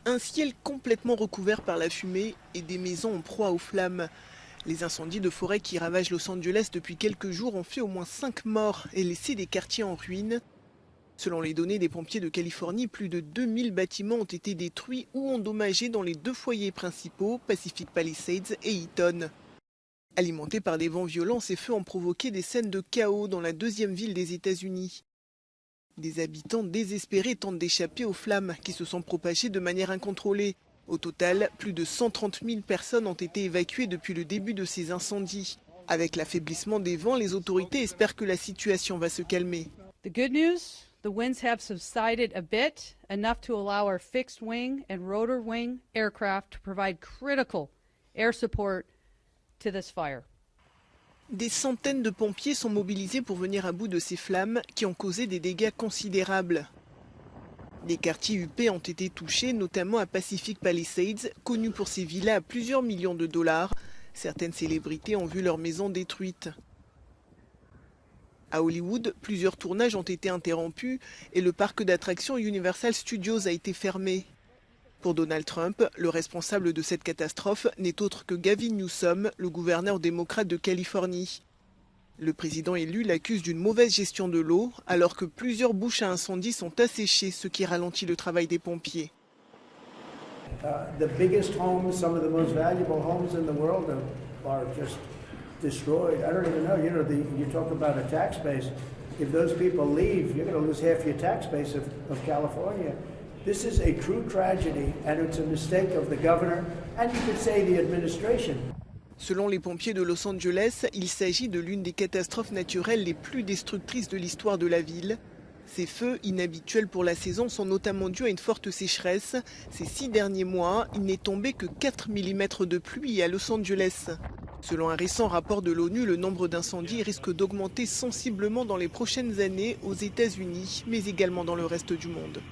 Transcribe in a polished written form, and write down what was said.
Un ciel complètement recouvert par la fumée et des maisons en proie aux flammes. Les incendies de forêt qui ravagent Los Angeles depuis quelques jours ont fait au moins 5 morts et laissé des quartiers en ruine. Selon les données des pompiers de Californie, plus de 2000 bâtiments ont été détruits ou endommagés dans les deux foyers principaux, Pacific Palisades et Eaton. Alimentés par des vents violents, ces feux ont provoqué des scènes de chaos dans la deuxième ville des États-Unis. Des habitants désespérés tentent d'échapper aux flammes qui se sont propagées de manière incontrôlée. Au total, plus de 130 000 personnes ont été évacuées depuis le début de ces incendies. Avec l'affaiblissement des vents, les autorités espèrent que la situation va se calmer. The good news, the winds have subsided a bit, enough to allow our fixed wing and rotor wing aircraft to provide critical air support to this fire. Des centaines de pompiers sont mobilisés pour venir à bout de ces flammes qui ont causé des dégâts considérables. Des quartiers huppés ont été touchés, notamment à Pacific Palisades, connu pour ses villas à plusieurs millions de dollars. Certaines célébrités ont vu leurs maisons détruites. À Hollywood, plusieurs tournages ont été interrompus et le parc d'attractions Universal Studios a été fermé. Pour Donald Trump, le responsable de cette catastrophe n'est autre que Gavin Newsom, le gouverneur démocrate de Californie. Le président élu l'accuse d'une mauvaise gestion de l'eau, alors que plusieurs bouches à incendie sont asséchées, ce qui ralentit le travail des pompiers. The biggest homes, some of the most valuable homes in the world are just destroyed. I don't even know, you talk about a tax base. If those people leave, you're going to lose half your tax base of California. This is a true tragedy, and it's a mistake of the governor, and you could say the administration. Selon les pompiers de Los Angeles, il s'agit de l'une des catastrophes naturelles les plus destructrices de l'histoire de la ville. Ces feux, inhabituels pour la saison, sont notamment dus à une forte sécheresse. Ces 6 derniers mois, il n'est tombé que 4 mm de pluie à Los Angeles. Selon un récent rapport de l'ONU, le nombre d'incendies risque d'augmenter sensiblement dans les prochaines années aux États-Unis, mais également dans le reste du monde.